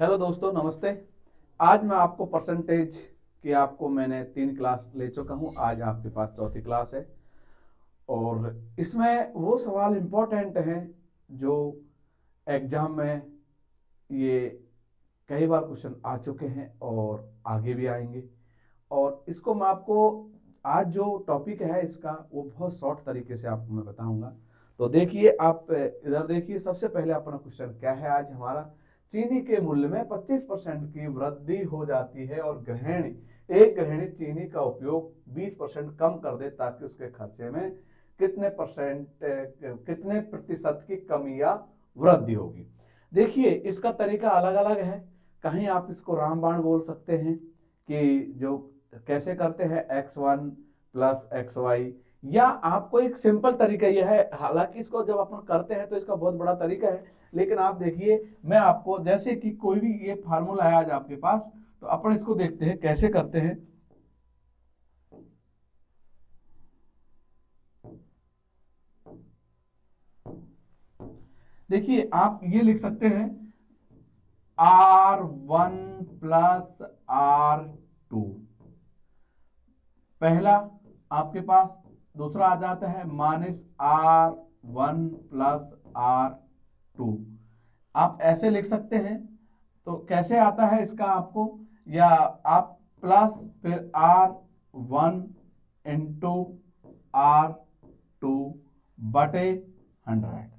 Hello दोस्तों, नमस्ते। आज मैं आपको परसेंटेज की आपको मैंने 3 क्लास ले चुका हूँ। आज आपके पास चौथी क्लास है और इसमें वो सवाल इम्पोर्टेंट हैं जो एग्जाम में ये कई बार क्वेश्चन आ चुके हैं और आगे भी आएंगे। और इसको मैं आपको आज जो टॉपिक है इसका वो बहुत शॉर्ट तरीके से आपको मैं बताऊंगा। तो देखिए, आप इधर देखिए। सबसे पहले अपना क्वेश्चन क्या है आज हमारा। चीनी के मूल्य में 25% की वृद्धि हो जाती है और एक गृहिणी चीनी का उपयोग 20% कम कर दे ताकि उसके खर्चे में कितने प्रतिशत की कमी या वृद्धि होगी। देखिए, इसका तरीका अलग अलग है। कहीं आप इसको रामबाण बोल सकते हैं कि जो कैसे करते हैं x1 प्लस XY, या आपको एक सिंपल तरीका यह है। हालांकि इसको जब अपन करते हैं तो इसका बहुत बड़ा तरीका है, लेकिन आप देखिए, मैं आपको जैसे कि कोई भी ये फार्मूला है आज आपके पास, तो अपन इसको देखते हैं कैसे करते हैं। देखिए, आप ये लिख सकते हैं R1 प्लस R2 पहला आपके पास। दूसरा आ जाता है -R1 प्लस R2। आप ऐसे लिख सकते हैं। तो कैसे आता है इसका आपको, या आप प्लस फिर R1 इंटू R2 बटे 100।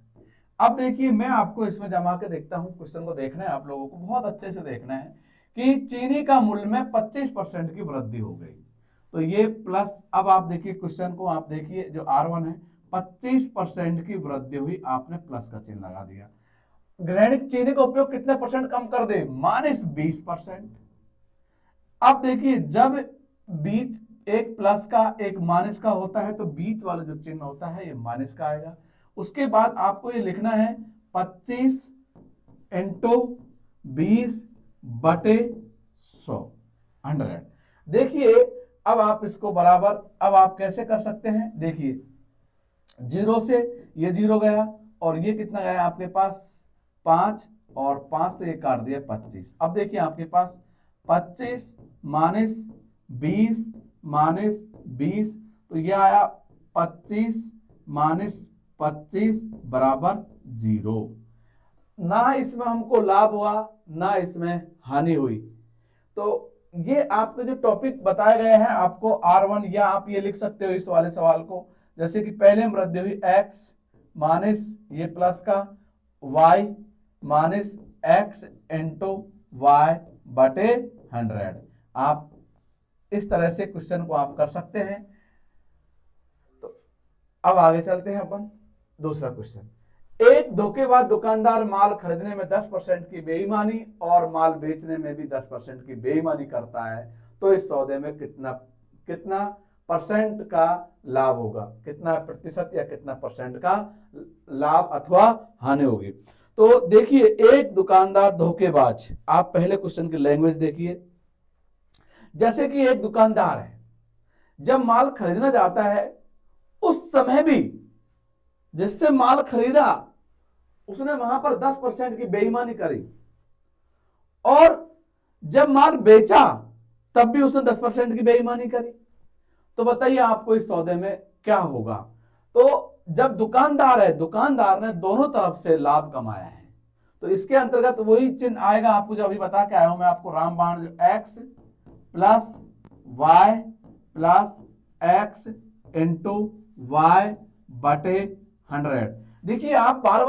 अब देखिए, मैं आपको इसमें जमा के देखता हूं। क्वेश्चन को देखना है आप लोगों को, बहुत अच्छे से देखना है कि चीनी का मूल्य में 25% की वृद्धि हो गई। तो ये प्लस, अब आप देखिए क्वेश्चन को, आप देखिए जो R1 है 25% की वृद्धि हुई, आपने प्लस का चिन्ह लगा दिया। गृहिणी चीनी का उपयोग कितने परसेंट कम कर दे, -20%। अब देखिए, जब बीच एक प्लस का एक माइनस का होता है तो बीच वाला जो चिन्ह होता है ये माइनस का आएगा। उसके बाद आपको ये लिखना है 25 इंटू 20 बटे 100। देखिए, अब आप इसको बराबर, अब आप कैसे कर सकते हैं। देखिए, 0 से ये 0 गया और ये कितना गया आपके पास 5, और 5 से ये काट दिया 25। अब देखिए आपके पास 25 माइनस 20 तो ये आया 25 माइनस 25 बराबर 0। ना इसमें हमको लाभ हुआ ना इसमें हानि हुई। तो ये आपके जो टॉपिक बताए गए हैं आपको R1, या आप ये लिख सकते हो इस वाले सवाल को, जैसे कि पहले में वृद्धि हुई x माइनस ये प्लस का y minus x into Y बटे 100। आप इस तरह से क्वेश्चन को आप कर सकते हैं। तो अब आगे चलते हैं अपन दूसरा क्वेश्चन। एक धोखेबाज दुकानदार माल खरीदने में 10% की बेईमानी और माल बेचने में भी 10% की बेईमानी करता है, तो इस सौदे में कितना कितना परसेंट का लाभ होगा, कितना प्रतिशत या कितना परसेंट का लाभ अथवा हानि होगी। तो देखिए, एक दुकानदार धोखेबाज, आप पहले क्वेश्चन की लैंग्वेज देखिए। जैसे कि एक दुकानदार है, जब माल खरीदना जाता है उस समय भी जिससे माल खरीदा उसने वहां पर 10% की बेईमानी करी, और जब माल बेचा तब भी उसने 10% की बेईमानी करी। तो बताइए आपको इस सौदे में क्या होगा। तो जब दुकानदार है, दुकानदार ने दोनों तरफ से लाभ कमाया है, तो इसके अंतर्गत वही चिन्ह आएगा। आपको जो अभी बता के आया हूं मैं आपको, रामबाण, जो x plus Y plus X into Y बटे 100। देखिए, आप बार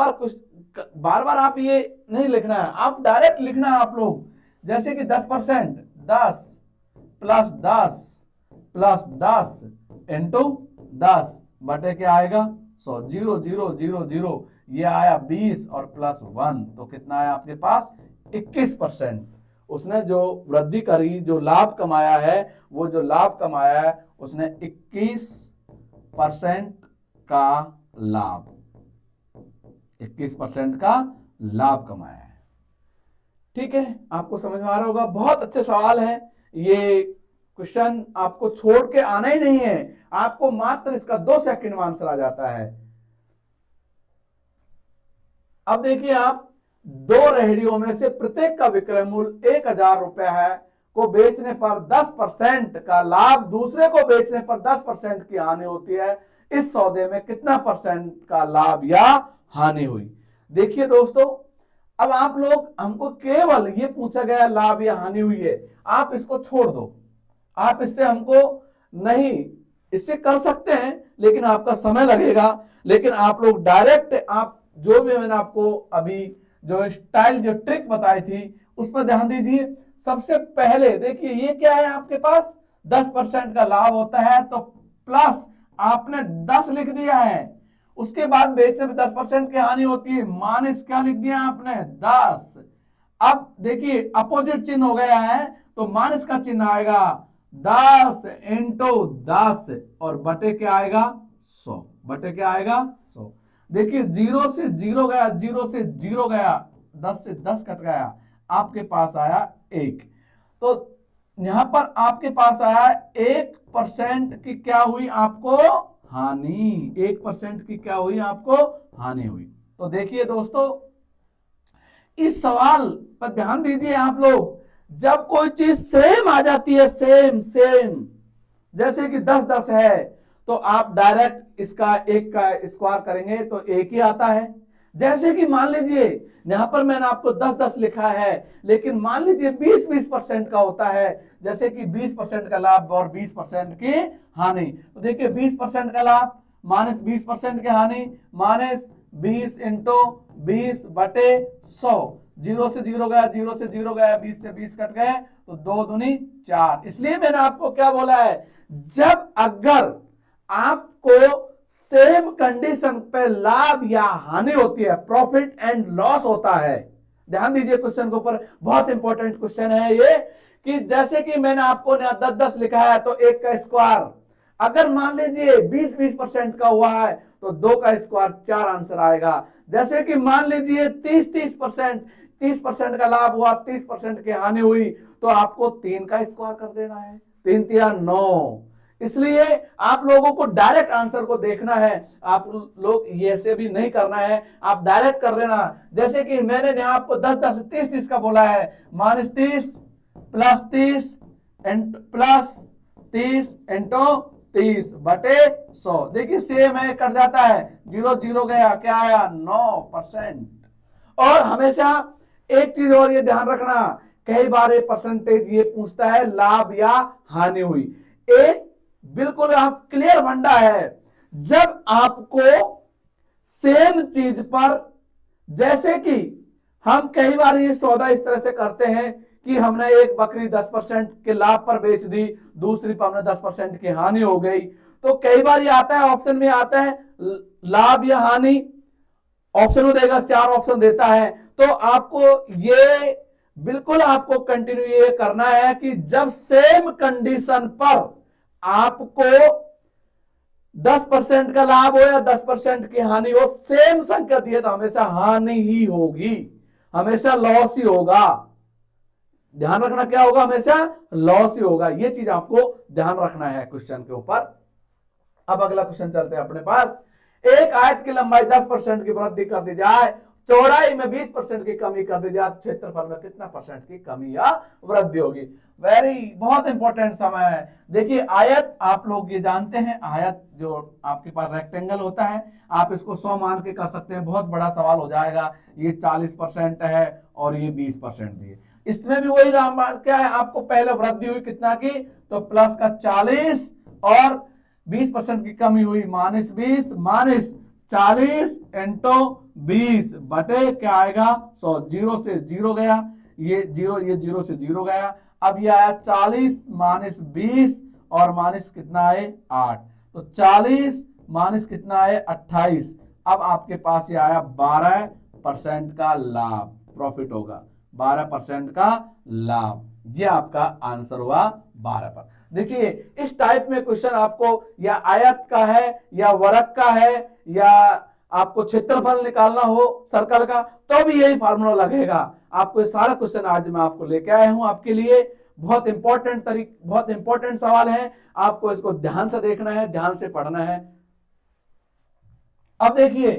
बार आप ये नहीं लिखना है, आप डायरेक्ट लिखना है आप लोग। जैसे कि 10%, 10 प्लस 10 प्लस 10 इंटू 10 बटे क्या आएगा 100। 0 0 0 0 ये आया 20 और प्लस 1, तो कितना आया आपके पास 21%। उसने जो वृद्धि करी, जो लाभ कमाया है, वो जो लाभ कमाया है उसने 21% का लाभ, 21% का लाभ कमाया है। ठीक है, आपको समझ में आ रहा होगा। बहुत अच्छे सवाल हैं ये। क्वेश्चन आपको छोड़ के आना ही नहीं है, आपको मात्र इसका 2 सेकंड में आंसर आ जाता है। अब देखिए, आप दो रेहड़ियों में से प्रत्येक का विक्रय मूल्य 1000 रुपए है, को बेचने पर 10% का लाभ, दूसरे को बेचने पर 10% की हानि होती है, इस सौदे में कितना परसेंट का लाभ या हानि हुई। देखिए दोस्तों, अब आप लोग, हमको केवल ये पूछा गया लाभ या हानि हुई है, आप इसको छोड़ दो, आप इससे हमको नहीं, इससे कर सकते हैं लेकिन आपका समय लगेगा। लेकिन आप लोग डायरेक्ट, आप जो भी मैंने आपको अभी जो स्टाइल, जो ट्रिक बताई थी उस पर ध्यान दीजिए। सबसे पहले देखिए ये क्या है, आपके पास 10% का लाभ होता है, तो प्लस आपने 10 लिख दिया है, उसके बाद बेचने में 10% की हानि होती है, माइनस क्या लिख दिया आपने 10। अब देखिए अपोजिट चिन्ह हो गया है, तो माइनस का चिन्ह आएगा 10 इंटू 10 और बटे क्या आएगा 100, बटे क्या आएगा 100। देखिए 0 से 0 गया, 0 से 0 गया, 10 से 10 कट गया, आपके पास आया 1। तो यहां पर आपके पास आया 1% की क्या हुई आपको हानि, 1% की क्या हुई आपको हानि हुई। तो देखिए दोस्तों, इस सवाल पर ध्यान दीजिए आप लोग, जब कोई चीज सेम आ जाती है, सेम सेम, जैसे कि 10-10 है, तो आप डायरेक्ट इसका एक का स्क्वायर करेंगे तो एक ही आता है। जैसे कि मान लीजिए यहां पर मैंने आपको 10-10 लिखा है, लेकिन मान लीजिए 20-20% का होता है, जैसे कि 20% का लाभ और 20% की हानि। तो देखिए 20% का लाभ माइनस 20% की हानि, माइनस 20 इंटू 20 बटे 100, 0 से 0 गया, 0 से 0 गया, 20 से 20 कट गए, तो 2 दूनी 4। इसलिए मैंने आपको क्या बोला है, जब अगर आपको सेम कंडीशन पे लाभ या हानि होती है, प्रॉफिट एंड लॉस होता है, ध्यान दीजिए क्वेश्चन के ऊपर, बहुत इंपॉर्टेंट क्वेश्चन है ये, कि जैसे कि मैंने आपको 10-10 लिखा है तो एक का स्क्वायर, अगर मान लीजिए 20-20% का हुआ है तो 2 का स्क्वायर 4 आंसर आएगा। जैसे कि मान लीजिए 30% का लाभ हुआ, 30% की हानि हुई, तो आपको 3 का स्क्वायर कर देना है, 3 3 9। इसलिए आप लोगों को डायरेक्ट आंसर को देखना है, आप लोग ये से भी नहीं करना है, आप डायरेक्ट कर देना। जैसे कि मैंने यहाँ आपको 10-10 30-30 का बोला है, माइनस 30 प्लस 30 प्लस 30 इंटू 30 बटे 100। देखिए सेम है, कट जाता है, 0 गया, क्या आया 9%। और हमेशा एक चीज और ये ध्यान रखना, कई बार ये परसेंटेज ये पूछता है लाभ या हानि हुई, एक बिल्कुल आप क्लियर फंडा है, जब आपको सेम चीज पर, जैसे कि हम कई बार ये सौदा इस तरह से करते हैं कि हमने एक बकरी 10% के लाभ पर बेच दी, दूसरी पर हमने 10% की हानि हो गई, तो कई बार ये आता है, ऑप्शन में आता है लाभ या हानि, ऑप्शन में देगा, 4 ऑप्शन देता है। तो आपको ये बिल्कुल आपको कंटिन्यू ये करना है कि जब सेम कंडीशन पर आपको 10% का लाभ हो या 10% की हानि हो, सेम संख्या दी है तो हमेशा हानि ही होगी, हमेशा लॉस ही होगा। ध्यान रखना क्या होगा, हमेशा लॉस ही होगा, ये चीज आपको ध्यान रखना है क्वेश्चन के ऊपर। अब अगला क्वेश्चन चलते हैं अपने पास, एक आयत की लंबाई 10% की वृद्धि कर दी जाए, चौड़ाई में 20% की कमी कर दी जाए, क्षेत्रफल में कितना परसेंट की कमी या वृद्धि होगी। बहुत इंपॉर्टेंट समय है। देखिए आयत, आप लोग ये जानते हैं, आयत जो आपके पास रेक्टेंगल होता है, आप इसको 100 मान के कर सकते हैं, बहुत बड़ा सवाल हो जाएगा। ये 40% है और ये 20% दिए, इसमें भी वही रामबाण क्या है, आपको पहले वृद्धि हुई कितना की, तो प्लस का 40 और 20% की कमी हुई -20, -40 इंटू 20 बटे क्या आएगा 100, 0 से 0 गया, ये 0 से 0 गया, अब ये आया 40 -20 और माइनस कितना है 8, तो 40 माइनस कितना है 28। अब आपके पास ये आया 12% का लाभ, प्रॉफिट होगा 12% का लाभ, ये आपका आंसर हुआ 12%। देखिए इस टाइप में क्वेश्चन आपको या आयत का है या वर्ग का है या आपको क्षेत्रफल निकालना हो सर्कल का, तो भी यही फार्मूला लगेगा। आपको ये सारा क्वेश्चन आज मैं आपको लेके आया हूं आपके लिए, बहुत इंपॉर्टेंट सवाल है, आपको इसको ध्यान से देखना है, ध्यान से पढ़ना है। अब देखिए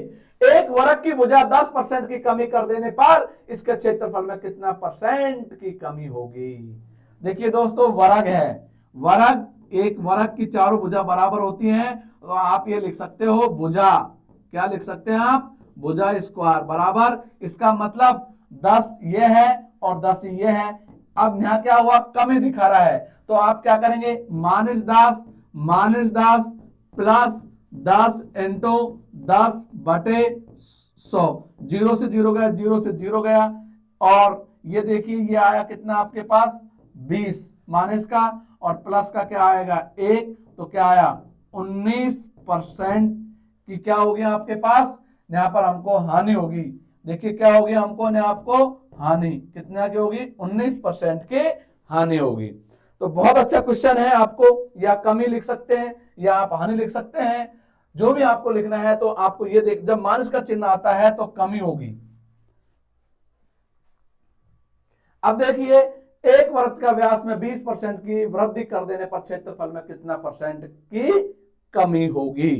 एक वर्ग की भुजा 10% की कमी कर देने पर इसके क्षेत्रफल में कितना परसेंट की कमी होगी। देखिए दोस्तों, वर्ग है, वर्ग, एक वर्ग की चारों भुजा बराबर होती हैं, तो आप ये लिख सकते हो भुजा, क्या लिख सकते हैं आप, भुजा स्क्वायर बराबर, इसका मतलब 10 ये है और 10 ये है। अब यहाँ क्या हुआ, कमी दिखा रहा है, तो आप क्या करेंगे, -10 प्लस 10 इंटू 10 बटे 100, 0 से 0 गया, 0 से 0 गया, और ये देखिए ये आया कितना आपके पास 20 माइनस का, और प्लस का क्या आएगा 1, तो क्या आया 19% की क्या होगी आपके पास, यहाँ पर हमको हानि होगी। देखिए क्या होगी हमको, ने आपको हानि कितना की होगी, 19% की हानि होगी। तो बहुत अच्छा क्वेश्चन है, आपको या कमी लिख सकते हैं या आप हानि लिख सकते हैं, जो भी आपको लिखना है। तो आपको ये देख, जब माइनस का चिन्ह आता है तो कमी होगी। अब देखिए, एक वृत्त का व्यास में 20% की वृद्धि कर देने पर क्षेत्रफल में कितना परसेंट की कमी होगी।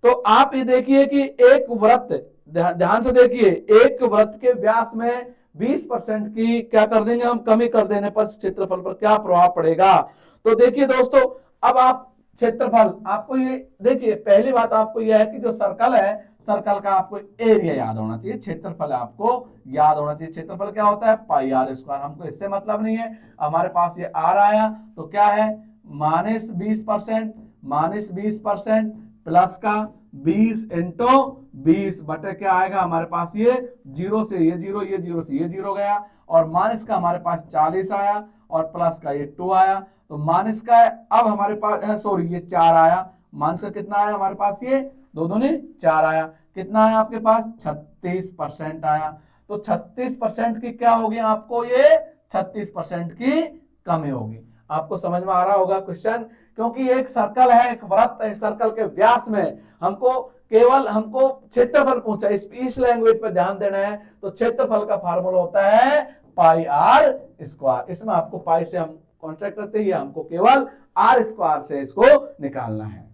तो आप ये देखिए कि एक वृत्त, ध्यान से देखिए, एक वृत्त के व्यास में 20% की क्या कर देंगे हम, कमी कर देने पर क्षेत्रफल पर क्या प्रभाव पड़ेगा। तो देखिए दोस्तों, अब आप क्षेत्रफल, आपको ये देखिए, पहली बात आपको यह है कि जो सर्कल है, सर्कल का आपको एरिया याद होना चाहिए, क्षेत्रफल आपको याद होना चाहिए। क्षेत्रफल क्या होता है, पाई आर स्क्वायर। हमको इससे मतलब नहीं है, हमारे पास ये आर आया तो क्या है, -20%, -20% प्लस का 20 इंटू 20 बटे क्या आएगा हमारे पास, ये 0 से ये 0, ये 0 से ये 0 गया, और माइनस का हमारे पास 40 आया, और प्लस का ये 2 आया। तो माइनस का अब हमारे पास, सॉरी ये 4 आया, माइनस का कितना आया हमारे पास, ये 2 दूनी 4 आया, कितना आया आपके पास 36% आया। तो 36% की क्या होगी आपको, ये 36% की कमी होगी। आपको समझ में आ रहा होगा क्वेश्चन, क्योंकि एक सर्कल है, एक वृत्त है, सर्कल के व्यास में हमको केवल हमको क्षेत्रफल पूछा, इस लैंग्वेज पर ध्यान देना है। तो क्षेत्रफल का फार्मूला होता है पाई आर स्क्वायर। इसमें आपको पाई से हम कॉन्ट्रैक्ट करते हैं, हमको केवल आर स्क्वायर से इसको निकालना है।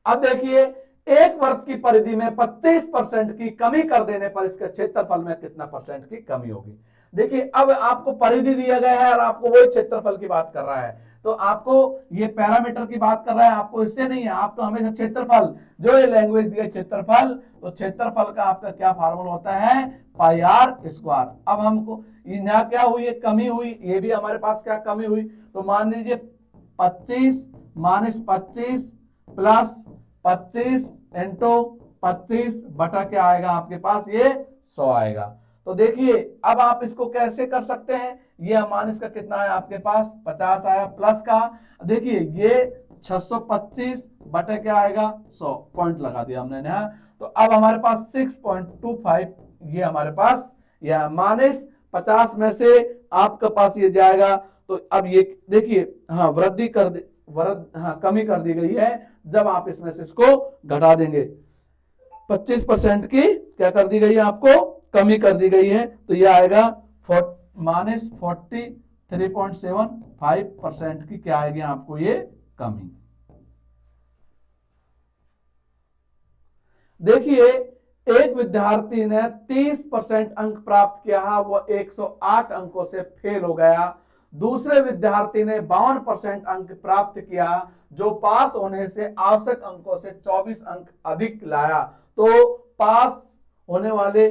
अब देखिए, एक वर्ग की परिधि में 25% की कमी कर देने पर इसके क्षेत्रफल में कितना परसेंट की कमी होगी। देखिए, अब आपको परिधि दिया गया है और आपको वही क्षेत्रफल की बात कर रहा है, तो आपको ये पैरामीटर की बात कर रहा है, आपको इससे नहीं है, आप तो हमेशा क्षेत्रफल, जो ये लैंग्वेज दिया क्षेत्रफल, तो क्षेत्रफल का आपका क्या फार्मूला होता है, पाई आर स्क्वायर। अब हमको यहाँ क्या हुई, ये कमी हुई, ये भी हमारे पास क्या कमी हुई, तो मान लीजिए 25 -25 प्लस 25 इंटू 25 बटा क्या आएगा आपके पास, ये 100 आएगा। तो देखिए, अब आप इसको कैसे कर सकते हैं, ये माइनस का कितना है आपके पास 50 आया, प्लस का देखिए ये 625 बटे क्या आएगा 100, पॉइंट लगा दिया हमने यहाँ। तो अब हमारे पास 6.25 ये हमारे पास, या -50 में से आपके पास ये जाएगा। तो अब ये देखिए, हाँ वृद्धि कर दे, हाँ कमी कर दी गई है, जब आप इसमें से इसको घटा देंगे 25% की क्या कर दी गई है, आपको कमी कर दी गई है। तो ये आएगा -43.75% की क्या आएगी आपको ये कमी। देखिए, एक विद्यार्थी ने 30% अंक प्राप्त किया, वो 108 अंकों से फेल हो गया। दूसरे विद्यार्थी ने 52% अंक प्राप्त किया, जो पास होने से आवश्यक अंकों से 24 अंक अधिक लाया। तो पास होने वाले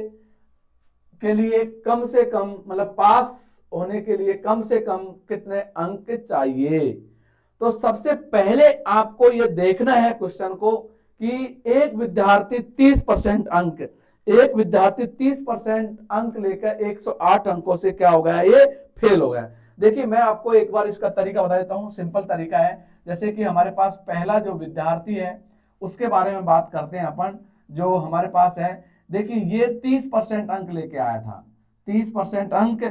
के लिए कम से कम, मतलब पास होने के लिए कम से कम कितने अंक चाहिए। तो सबसे पहले आपको यह देखना है क्वेश्चन को कि एक विद्यार्थी 30% अंक, एक विद्यार्थी 30% अंक लेकर 108 अंकों से क्या हो गया, ये फेल हो गया। देखिए, मैं आपको एक बार इसका तरीका बता देता हूं, सिंपल तरीका है। जैसे कि हमारे पास पहला जो विद्यार्थी है उसके बारे में बात करते हैं अपन, जो हमारे पास है। देखिए, ये 30% अंक लेके आया था, 30% अंक,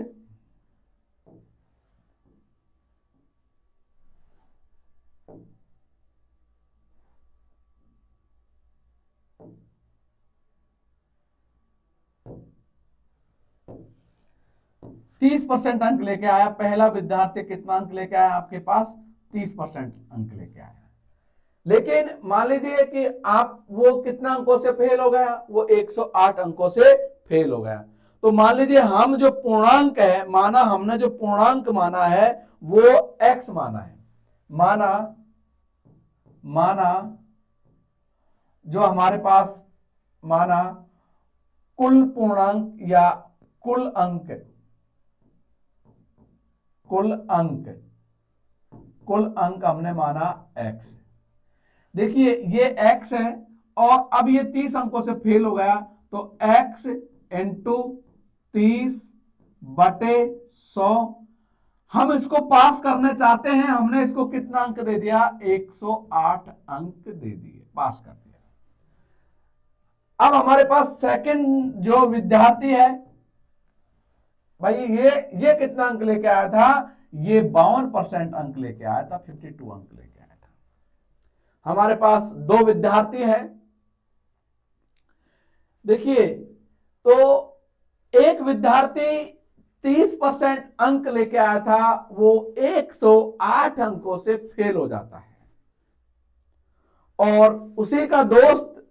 तीस परसेंट अंक लेके आया। पहला विद्यार्थी कितना अंक लेके आया आपके पास, 30% अंक लेके आया। लेकिन मान लीजिए कि आप वो कितना अंकों से फेल हो गया, वो 108 अंकों से फेल हो गया। तो मान लीजिए हम जो पूर्णांक है माना, हमने जो पूर्णांक माना है वो x माना है, माना जो हमारे पास माना कुल पूर्णांक या कुल अंक हमने माना x। देखिए ये x है और अब ये 30 अंकों से फेल हो गया, तो x इंटू 30/100। हम इसको पास करने चाहते हैं, हमने इसको कितना अंक दे दिया, 108 अंक दे दिए, पास कर दिया। अब हमारे पास सेकंड जो विद्यार्थी है भाई, ये कितना अंक लेके आया था, ये 52% अंक लेके आया था, 52 अंक लेके आया था। हमारे पास दो विद्यार्थी हैं। देखिए तो एक विद्यार्थी 30% अंक लेके आया था, वो 108 अंकों से फेल हो जाता है। और उसी का दोस्त,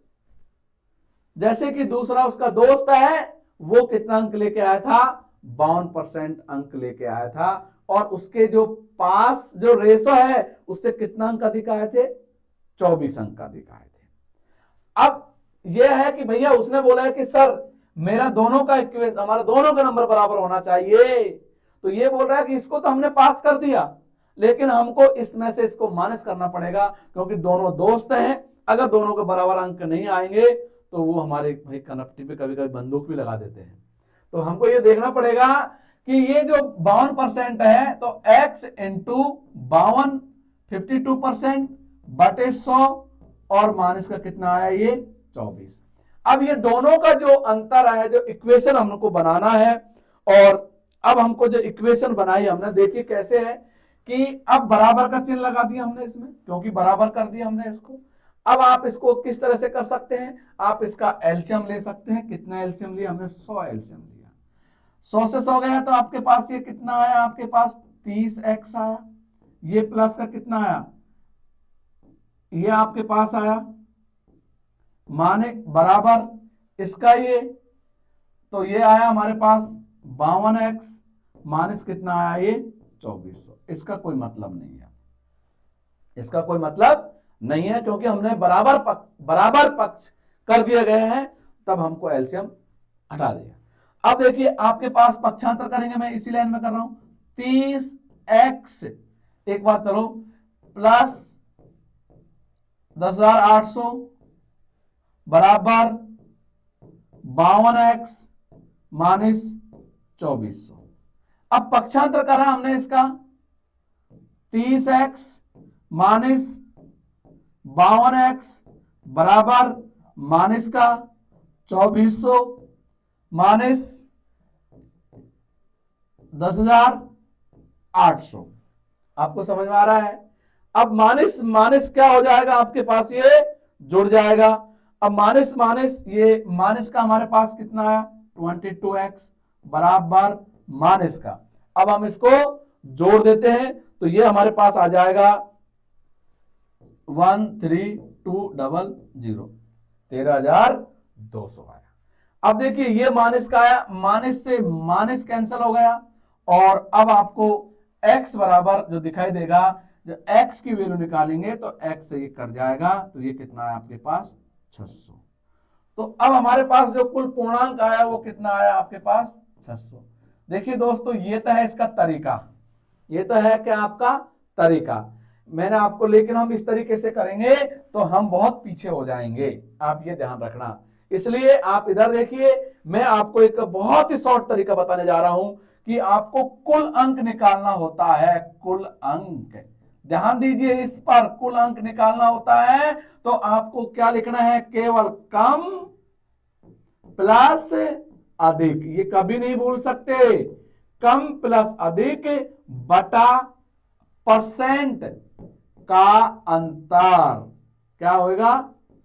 जैसे कि दूसरा उसका दोस्त है, वो कितना अंक लेके आया था, 52% अंक लेके आया था। और उसके जो पास जो रेशो है उससे कितना अंक अधिक आए थे, 24 अंक अधिक आए थे। अब यह है कि भैया उसने बोला है कि सर मेरा दोनों का इक्वेशन, हमारा दोनों का नंबर बराबर होना चाहिए। तो ये बोल रहा है कि इसको तो हमने पास कर दिया, लेकिन हमको इसमें से इसको माइनस करना पड़ेगा, क्योंकि दोनों दोस्त हैं। अगर दोनों के बराबर अंक नहीं आएंगे तो वो हमारे भाई कनपटी पे कभी कभी बंदूक भी लगा देते हैं। तो हमको ये देखना पड़ेगा कि ये जो 52% है, तो x इंटू 52 52%/100 और माइनस का कितना आया, ये 24। अब ये दोनों का जो अंतर है, जो इक्वेशन हमको बनाना है, और अब हमको जो इक्वेशन बनाई हमने, देखिए कैसे है कि अब बराबर का चिन्ह लगा दिया हमने इसमें, क्योंकि बराबर कर दिया हमने इसको। अब आप इसको किस तरह से कर सकते हैं, आप इसका एलसीएम ले सकते हैं। कितना एलसीएम लिया हमने, 100 एलसीएम लिया। 100 से 100 गया तो आपके पास ये कितना आया, आपके पास 30x आया। ये प्लस का कितना आया, ये आपके पास आया, माने बराबर इसका ये, तो ये आया हमारे पास 52x, माइनस कितना आया, ये 2400। इसका कोई मतलब नहीं है, इसका कोई मतलब नहीं है, क्योंकि हमने बराबर पक्ष कर दिए गए हैं, तब हमको एलसीएम हटा दिया। अब देखिए आपके पास पक्षांतर करेंगे, मैं इसी लाइन में कर रहा हूं, 30x एक बार चलो प्लस 10,800 बराबर 52x माइनस 2400। अब पक्षांतर करा हमने इसका, 30x माइनस 52x बराबर माइनस का 2400 माइनस 10,800। आपको समझ में आ रहा है। अब माइनस माइनस क्या हो जाएगा, आपके पास ये जुड़ जाएगा। अब माइनस माइनस, ये माइनस का हमारे पास कितना आया, 22x बराबर माइनस का। अब हम इसको जोड़ देते हैं, तो ये हमारे पास आ जाएगा 13200, 13,200 आया। अब देखिए ये माइनस का आया, माइनस से माइनस कैंसिल हो गया, और अब आपको x बराबर जो दिखाई देगा, जब x की वैल्यू निकालेंगे तो x से ये कट जाएगा, तो ये कितना है आपके पास, 600। तो अब हमारे पास जो कुल पूर्णांक आया वो कितना आया आपके पास, 600। देखिए दोस्तों ये तो है इसका तरीका, ये तो है क्या आपका तरीका मैंने आपको, लेकिन हम इस तरीके से करेंगे तो हम बहुत पीछे हो जाएंगे, आप ये ध्यान रखना। इसलिए आप इधर देखिए, मैं आपको एक बहुत ही शॉर्ट तरीका बताने जा रहा हूं कि आपको कुल अंक निकालना होता है, कुल अंक। ध्यान दीजिए इस पर, कुल अंक निकालना होता है तो आपको क्या लिखना है, केवल कम प्लस अधिक। ये कभी नहीं भूल सकते, कम प्लस अधिक बटा परसेंट का अंतर, क्या होगा,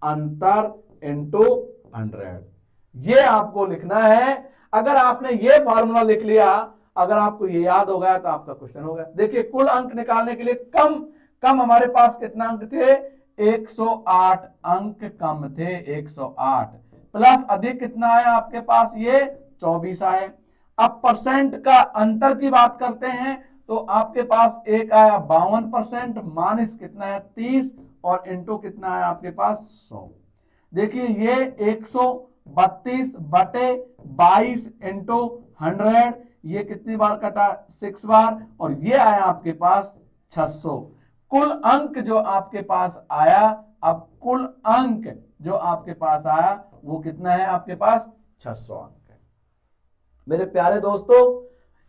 अंतर इंटू 100। ये आपको लिखना है। अगर आपने ये फॉर्मूला लिख लिया, अगर आपको ये याद हो गया तो आपका क्वेश्चन हो गया। देखिए कुल अंक निकालने के लिए कम हमारे पास कितना अंक थे, 108 अंक कम थे, 108 प्लस अधिक कितना आया आपके पास, ये 24 आए। अब परसेंट का अंतर की बात करते हैं तो आपके पास एक आया 52% माइनस कितना है 30 और इंटू कितना है आपके पास 100। देखिए ये 132 बटे 22 इंटू 100, ये कितनी बार कटा 6 बार, और ये आया आपके पास 600। कुल अंक जो आपके पास आया, अब कुल अंक जो आपके पास आया वो कितना है आपके पास 600 अंक है। मेरे प्यारे दोस्तों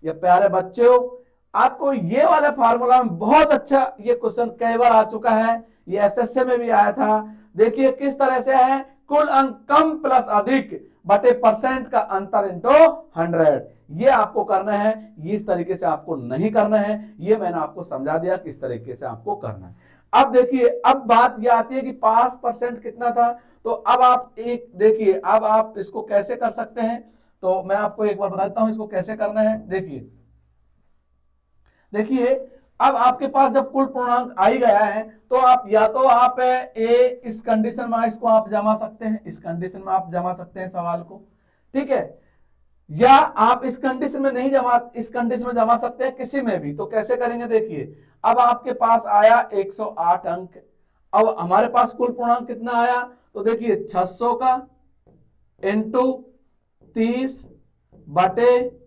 या प्यारे बच्चों, आपको ये वाला फार्मूला में बहुत अच्छा ये क्वेश्चन कई बार आ चुका है, ये एसएससी में भी आया था। देखिए किस तरह से है, कुल अंक कम प्लस अधिक बटे परसेंट का अंतर इंटू 100, ये आपको करना है। ये इस तरीके से आपको नहीं करना है, ये मैंने आपको समझा दिया किस तरीके से आपको करना है। अब देखिए, अब बात ये आती है कि पास परसेंट कितना था, तो अब आप एक देखिए, अब आप इसको कैसे कर सकते हैं, तो मैं आपको एक बार बताता हूं इसको कैसे करना है। देखिए देखिए अब आपके पास जब कुल पूर्णांक आ ही गया है, तो आप या तो आप इस कंडीशन में इसको आप जमा सकते हैं, इस कंडीशन में आप जमा सकते हैं सवाल को, ठीक है, या आप इस कंडीशन में नहीं जमा, इस कंडीशन में जमा सकते हैं किसी में भी। तो कैसे करेंगे, देखिए अब आपके पास आया 108 अंक, अब हमारे पास कुल पूर्णांक कितना आया, तो देखिए 600 का इंटू 30 बटे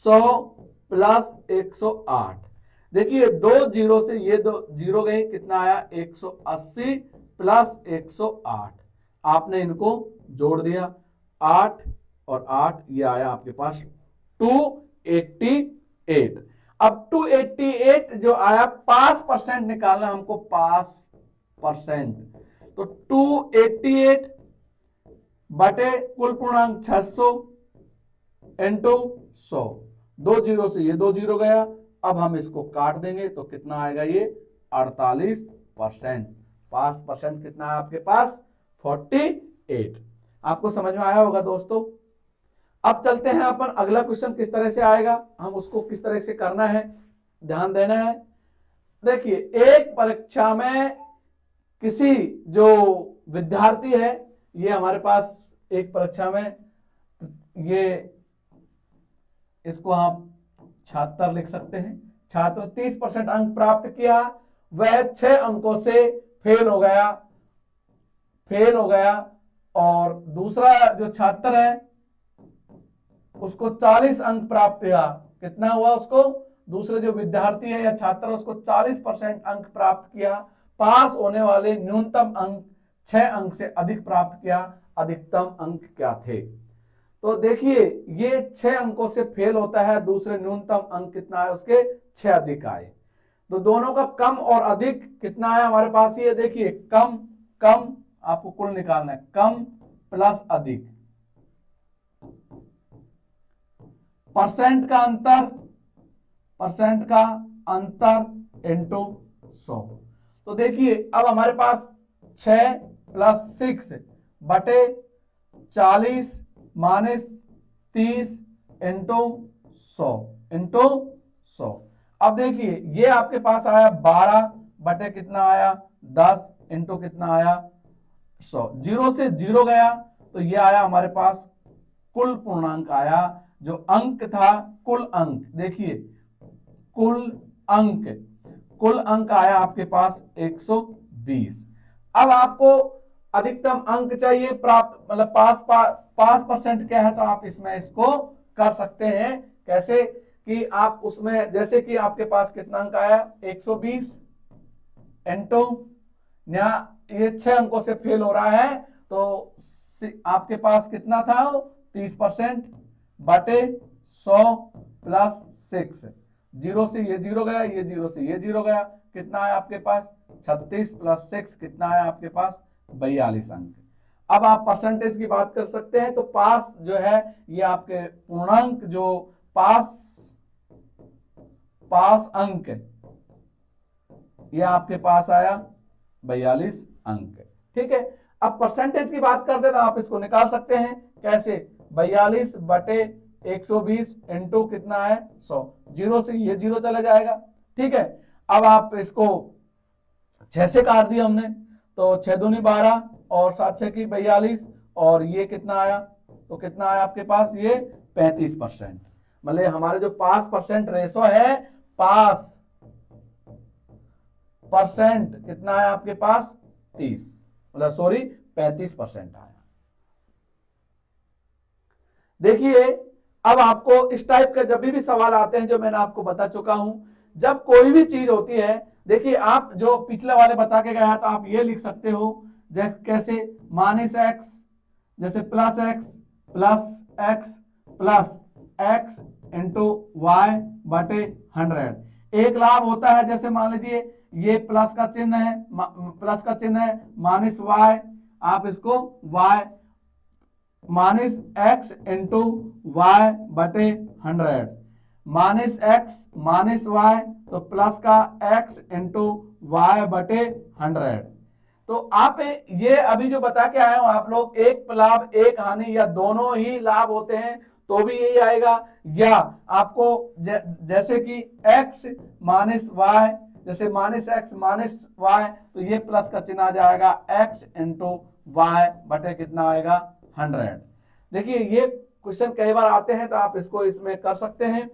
100 प्लस 108। देखिए दो जीरो से ये दो जीरो गए, कितना आया 180 प्लस 108। आपने इनको जोड़ दिया, 8 और 8, ये आया आपके पास 288। अब 288 जो आया, पास परसेंट निकालना हमको, पास परसेंट, तो 288 बटे कुल पूर्णांक 600 इंटू 100, दो जीरो से ये दो जीरो गया। अब हम इसको काट देंगे तो कितना आएगा, ये 48%। पास परसेंट कितना है आपके पास 48। आपको समझ में आया होगा दोस्तों। अब चलते हैं अपन, अगला क्वेश्चन किस तरह से आएगा, हम उसको किस तरह से करना है, ध्यान देना है। देखिए एक परीक्षा में किसी जो विद्यार्थी है, ये हमारे पास एक परीक्षा में, ये इसको आप छात्र लिख सकते हैं, छात्र 30% अंक प्राप्त किया, वह 6 अंकों से फेल हो गया, और दूसरा जो छात्र है उसको 40 अंक प्राप्त हुआ। कितना हुआ उसको, दूसरे जो विद्यार्थी है या छात्र उसको 40% अंक प्राप्त किया, पास होने वाले न्यूनतम अंक 6 अंक से अधिक प्राप्त किया, अधिकतम अंक क्या थे। तो देखिए ये 6 अंकों से फेल होता है, दूसरे न्यूनतम अंक कितना है उसके 6 अधिक आए, तो दोनों का कम और अधिक कितना है हमारे पास, ये देखिए कम कम आपको कुल निकालना है, कम प्लस अधिक, परसेंट का अंतर इंटू 100। तो देखिए अब हमारे पास 6 प्लस 6 बटे 40 माइनस 30 इंटू 100। अब देखिए ये आपके पास आया 12 बटे कितना आया 10 इंटू कितना आया 100। जीरो से जीरो गया, तो ये आया हमारे पास कुल पूर्णांक आया, जो अंक था कुल अंक, देखिए कुल अंक आया आपके पास 120। अब आपको अधिकतम अंक चाहिए प्राप्त, मतलब पास परसेंट क्या है, तो आप इसमें इसको कर सकते हैं कैसे, कि आप उसमें जैसे कि आपके पास कितना अंक आया 120 इंटू, ये 6 अंकों से फेल हो रहा है, तो आपके पास कितना था 30% बटे 100 प्लस 6, जीरो से ये जीरो गया, ये जीरो से ये जीरो गया, कितना है आपके पास 36 प्लस 6 कितना है आपके पास 42 अंक। अब आप परसेंटेज की बात कर सकते हैं, तो पास जो है ये आपके पूर्णांक, जो पास अंक ये आपके पास आया 42 अंक, ठीक है। अब परसेंटेज की बात करते तो आप इसको निकाल सकते हैं कैसे, 42 बटे 120 इंटू कितना है 100, जीरो से ये जीरो चला जाएगा, ठीक है। अब आप इसको 6 से काट दिया हमने, तो 6 दूनी 12 और 7 6 की 42 और ये कितना आया, तो कितना आया आपके पास ये 35%। मतलब हमारे जो पास परसेंट रेशो है, पास परसेंट कितना है आपके पास 30, मतलब सॉरी 35% आया। देखिए अब आपको इस टाइप का जब भी सवाल आते हैं, जो मैंने आपको बता चुका हूं, जब कोई भी चीज होती है, देखिए आप जो पिछले वाले बता के गया तो आप ये लिख सकते हो कैसे -x जैसे +x प्लस इंटू वाई बटे 100। एक लाभ होता है, जैसे मान लीजिए ये प्लस का चिन्ह है, -y, आप इसको y -x इंटू वाई बटे 100, -x -y तो प्लस का x इंटू वाई बटे 100। तो आप ये अभी जो बता के आए हो आप लोग, एक लाभ एक हानि या दोनों ही लाभ होते हैं तो भी यही आएगा, या आपको जैसे कि x -y, जैसे -x -y तो ये प्लस का चिन्ह आ जाएगा x इंटू वाई बटे कितना आएगा 100। देखिए ये क्वेश्चन कई बार आते हैं तो आप इसको इसमें कर सकते हैं।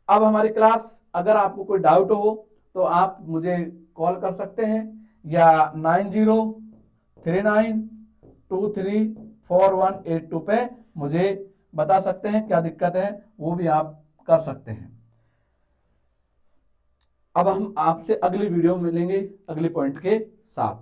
अब हमारी क्लास, अगर आपको कोई डाउट हो तो आप मुझे कॉल कर सकते हैं, या 9039234182 पे मुझे बता सकते हैं क्या दिक्कत है, वो भी आप कर सकते हैं। अब हम आपसे अगली वीडियो में मिलेंगे अगले पॉइंट के साथ।